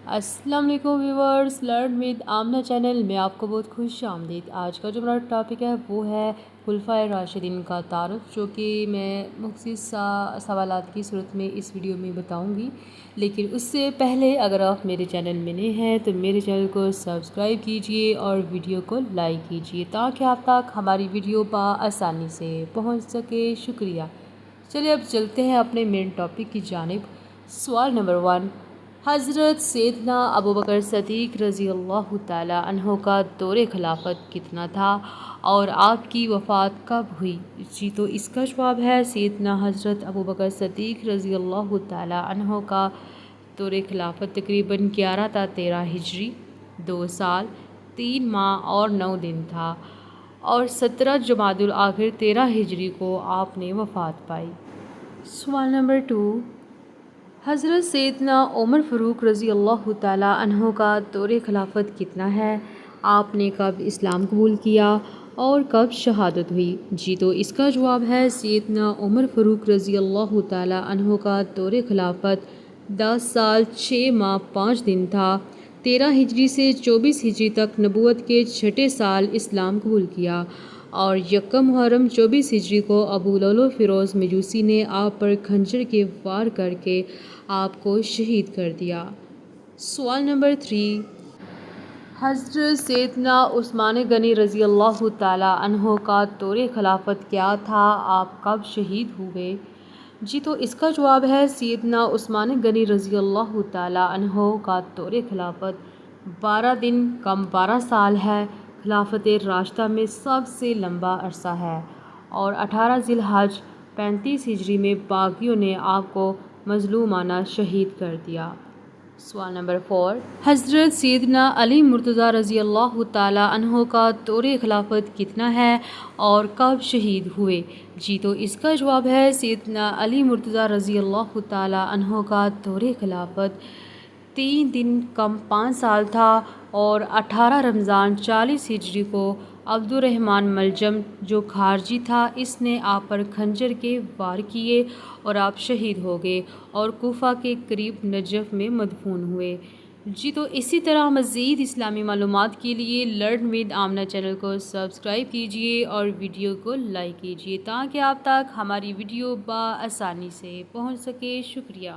السلام علیکم viewers, learn with Amna channel میں آپ کو بہت خوش آمدید۔ آج کا جو ہمارا ٹاپک ہے وہ ہے خلفائے راشدین کا تعارف، جو کہ میں مختصر سوالات کی صورت میں اس ویڈیو میں بتاؤں گی۔ لیکن اس سے پہلے اگر آپ میرے چینل میں نئے ہیں تو میرے چینل کو سبسکرائب کیجئے اور ویڈیو کو لائک کیجئے تاکہ آپ تک ہماری ویڈیو بآسانی سے پہنچ سکے۔ شکریہ۔ چلیے اب چلتے ہیں اپنے مین ٹاپک کی جانب۔ سوال نمبر 1، حضرت سیدنا ابوبکر صدیق رضی اللہ تعالی عنہ کا دور خلافت کتنا تھا اور آپ کی وفات کب ہوئی؟ جی تو اس کا جواب ہے سیدنا حضرت ابوبکر صدیق رضی اللہ تعالی عنہ کا دور خلافت تقریباً 11 تا 13 ہجری 2 سال 3 ماہ اور 9 دن تھا اور 17 جمادی الاخر 13 ہجری کو آپ نے وفات پائی۔ سوال نمبر 2، حضرت سیدنا عمر فاروق رضی اللہ تعالی عنہ کا دور خلافت کتنا ہے؟ آپ نے کب اسلام قبول کیا اور کب شہادت ہوئی؟ جی تو اس کا جواب ہے سیدنا عمر فاروق رضی اللہ تعالی عنہ کا دور خلافت 10 سال 6 ماہ 5 دن تھا۔ 13 ہجری سے 24 ہجری تک نبوت کے 6 سال اسلام قبول کیا اور یکم محرم 24 ہجری کو ابو لؤلؤ فیروز مجوسی نے آپ پر خنجر کے وار کر کے آپ کو شہید کر دیا۔ سوال نمبر 3، حضرت سیدنا عثمان غنی رضی اللہ تعالی عنہ کا دور خلافت کیا تھا؟ آپ کب شہید ہوئے؟ جی تو اس کا جواب ہے سیدنا عثمان غنی رضی اللہ تعالی عنہ کا دور خلافت 12 دن کم 12 سال ہے۔ خلافت راشدہ میں سب سے لمبا عرصہ ہے اور 18 ذی الحجہ 35 ہجری میں باغیوں نے آپ کو مظلومانہ شہید کر دیا۔ سوال نمبر 4، حضرت سیدنا علی مرتضیٰ رضی اللہ تعالی عنہ کا دور خلافت کتنا ہے اور کب شہید ہوئے؟ جی تو اس کا جواب ہے سیدنا علی مرتضیٰ رضی اللہ تعالی عنہ کا دور خلافت 3 دن کم 5 سال تھا اور 18 رمضان 40 ہجری کو عبد الرحمن ملجم جو خارجی تھا اس نے آپ پر خنجر کے وار کیے اور آپ شہید ہو گئے اور کوفہ کے قریب نجف میں مدفون ہوئے۔ جی تو اسی طرح مزید اسلامی معلومات کے لیے لرن ود آمنہ چینل کو سبسکرائب کیجئے اور ویڈیو کو لائک کیجئے تاکہ آپ تک ہماری ویڈیو بآسانی سے پہنچ سکے۔ شکریہ۔